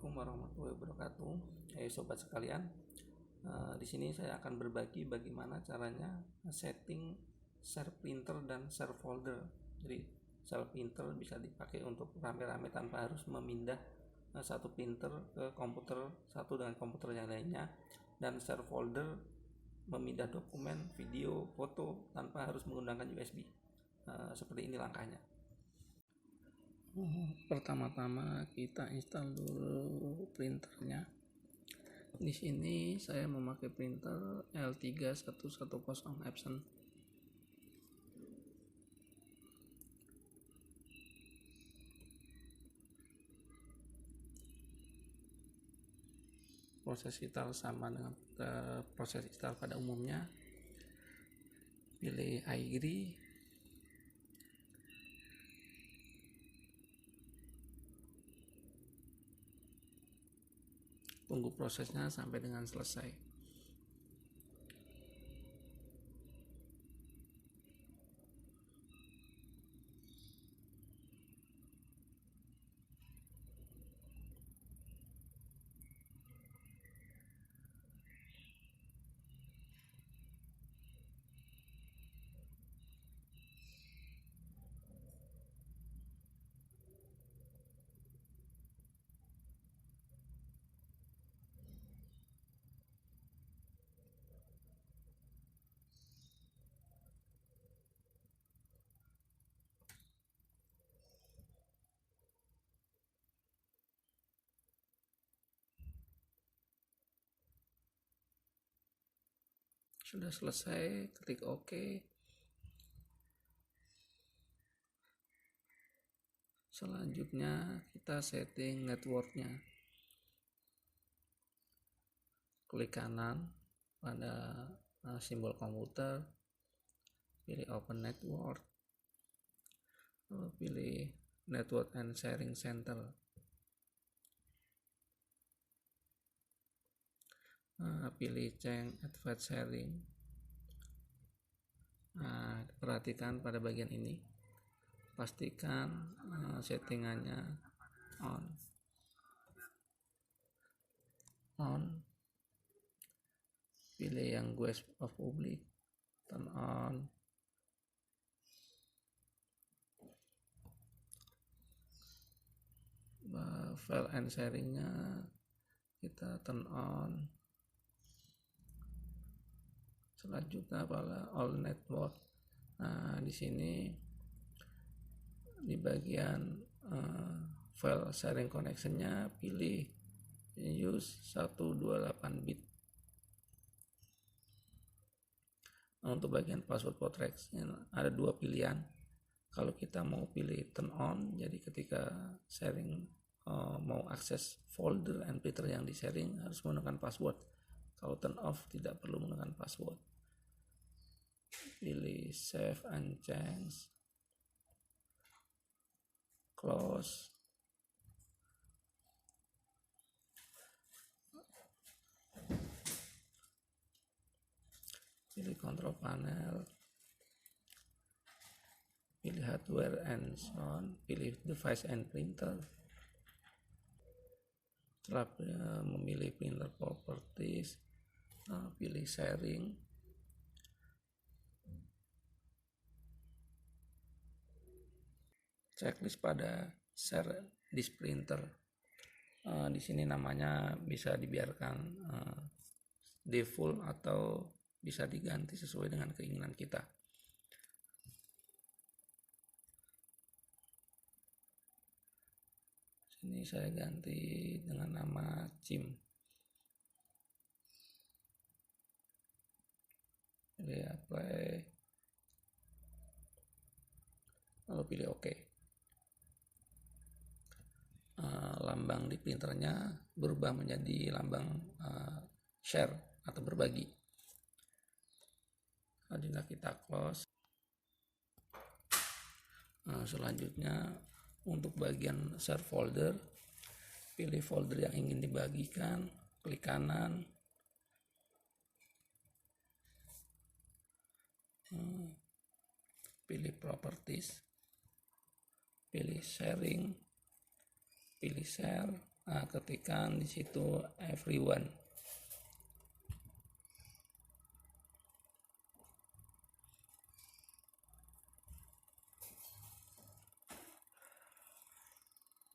Assalamualaikum warahmatullahi wabarakatuh. Sobat sekalian, di sini saya akan berbagi bagaimana caranya setting share printer dan share folder. Jadi share printer bisa dipakai untuk rame-rame tanpa harus memindah satu printer ke komputer satu dengan komputer yang lainnya, dan share folder memindah dokumen, video, foto tanpa harus menggunakan USB. Seperti ini langkahnya. Pertama-tama kita install dulu printernya. Di sini saya memakai printer L3110 Epson. Proses install sama dengan proses install pada umumnya. Pilih I agree. Tunggu prosesnya sampai dengan selesai. Sudah selesai, klik OK. Selanjutnya kita setting networknya. Klik kanan pada simbol komputer, pilih Open Network, lalu pilih Network and Sharing Center. Pilih Change Advanced Sharing. Perhatikan pada bagian ini, pastikan settingannya on. Pilih yang Guest of Public, turn on. File and sharingnya kita turn on. Selanjutnya pada all network. Di sini di bagian file sharing connectionnya pilih use 128 bit. Untuk bagian password protection ada dua pilihan. Kalau kita mau pilih turn on, jadi ketika sharing mau akses folder and printer yang di sharing harus menggunakan password. Kalau turn off tidak perlu menggunakan password. Pilih save and change, close. Pilih control panel, pilih hardware and sound, pilih device and printer. Setelah memilih printer properties, pilih sharing. Checklist pada share this printer. Di sini namanya bisa dibiarkan default atau bisa diganti sesuai dengan keinginan kita. Sini saya ganti dengan nama Jim. Pilih apply, lalu pilih OK. Lambang di printernya berubah menjadi lambang share atau berbagi. Selanjutnya kita close. Selanjutnya untuk bagian share folder, pilih folder yang ingin dibagikan, klik kanan, pilih properties, pilih sharing, pilih share, Nah, ketikkan di situ everyone.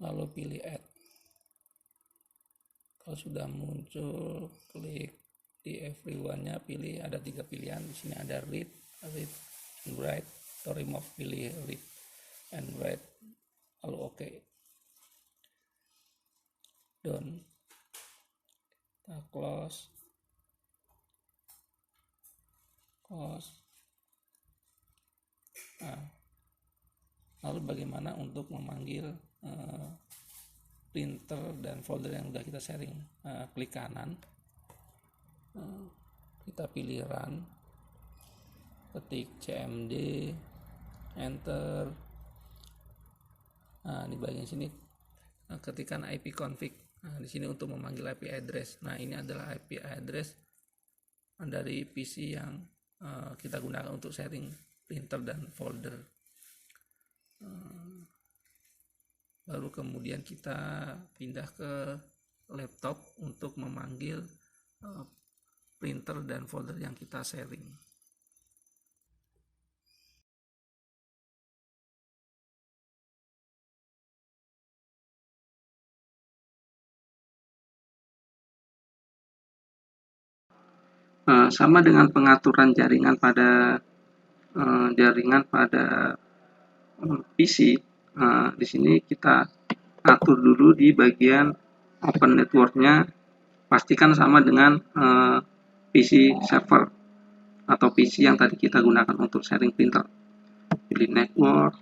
Lalu pilih add. Kalau sudah muncul, klik di everyone-nya, pilih ada 3 pilihan. Di sini ada read and write, atau remove, pilih read and write. Lalu oke. Done. Kita close. Nah, lalu bagaimana untuk memanggil printer dan folder yang sudah kita sharing? Klik kanan, kita pilih run, ketik cmd, enter. Nah, di bagian sini ketikkan ipconfig. Nah, di sini untuk memanggil IP address. Nah, ini adalah IP address dari PC yang kita gunakan untuk sharing printer dan folder. Lalu kemudian kita pindah ke laptop untuk memanggil printer dan folder yang kita sharing. Sama dengan pengaturan jaringan pada PC. Di sini kita atur dulu di bagian open network-nya, pastikan sama dengan PC server atau PC yang tadi kita gunakan untuk sharing printer. Pilih network.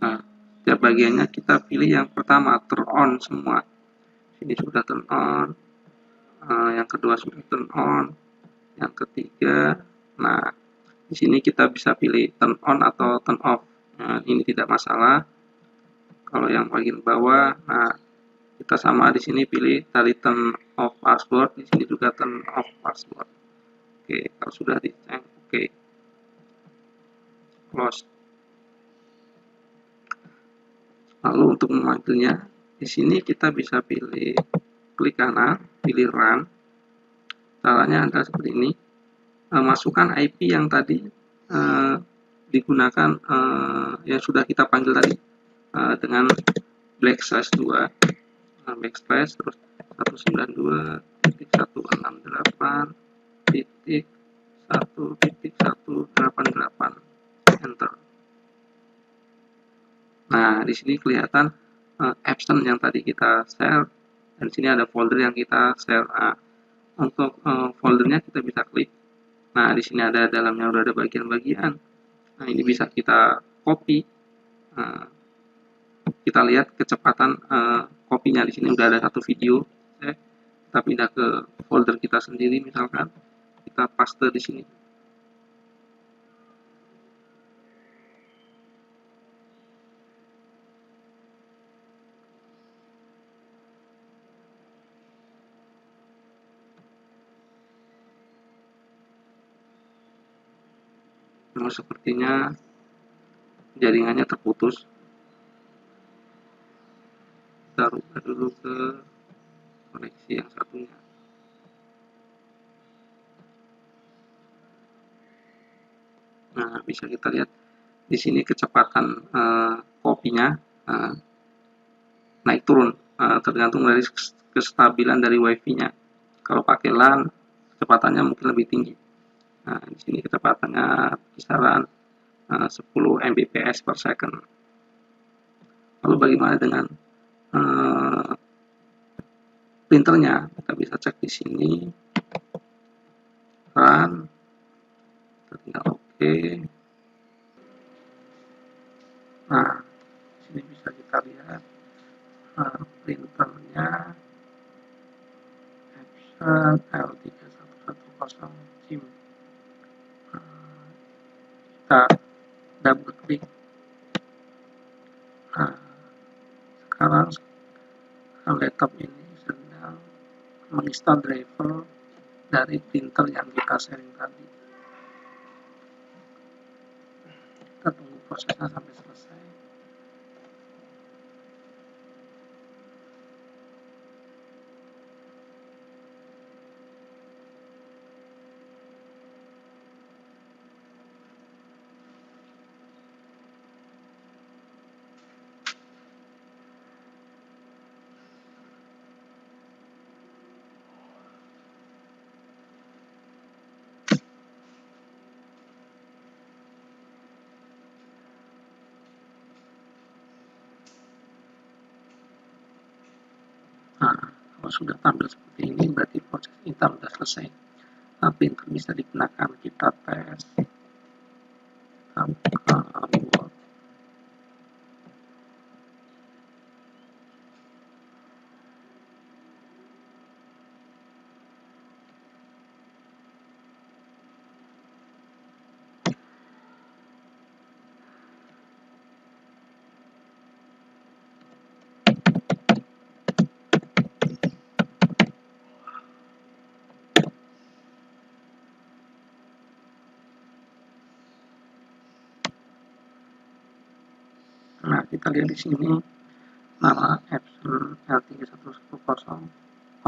Nah, setiap bagiannya kita pilih yang pertama, turn on semua. Ini sudah turn on. Yang kedua sudah turn on. Yang ketiga, nah di sini kita bisa pilih turn on atau turn off. Nah, ini tidak masalah. Kalau yang bagian bawah, nah kita sama di sini pilih tadi turn off password, di sini juga turn off password. Oke, kalau sudah dicek, oke, close. Lalu untuk memanggilnya, di sini kita bisa pilih klik kanan, pilih run. Caranya adalah seperti ini. Masukkan IP yang tadi digunakan, yang sudah kita panggil tadi dengan backslash 2, backslash terus 192.168.1.1.188, enter. Nah, di sini kelihatan absent yang tadi kita share, dan di sini ada folder yang kita share. Nah, untuk foldernya kita bisa klik. Nah, di sini ada dalamnya udah ada bagian-bagian. Nah, ini bisa kita copy. Kita lihat kecepatan kopinya. Di sini udah ada satu video. Kita pindah ke folder kita sendiri, misalkan kita paste di sini. Nah, sepertinya jaringannya terputus. Kita rubah dulu ke koneksi yang satunya. Nah, bisa kita lihat di sini kecepatan kopinya naik turun, tergantung dari kestabilan dari wifi-nya. Kalau pakai LAN, kecepatannya mungkin lebih tinggi. Nah, di sini kecepatannya kisaran 10 Mbps per second. Lalu bagaimana dengan printernya? Kita bisa cek di sini, run, kita tinggal oke. Nah, di sini bisa kita lihat printernya Epson L3110 SIM. Kita double klik. Nah, sekarang laptop ini sedang menginstal driver dari printer yang kita sharing tadi. Kita tunggu prosesnya sampai selesai. Nah, kalau sudah tampil seperti ini berarti proses install sudah selesai. Printer bisa digunakan, kita tes buka Word. Nah, kita lihat di sini nama Epson L3110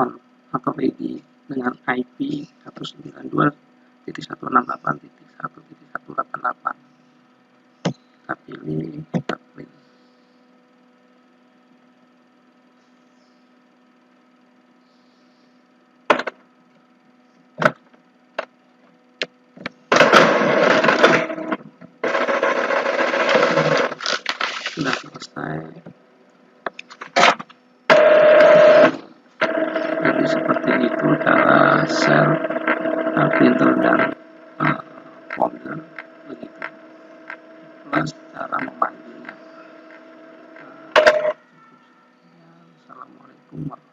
on atau ready dengan IP 192.168.1.188. Kita pilih, kita klik. Sudah selesai. Jadi seperti itu cara share printer dan folder begitu. Plus cara memanggilnya. Assalamualaikum warahmatullahi wabarakatuh.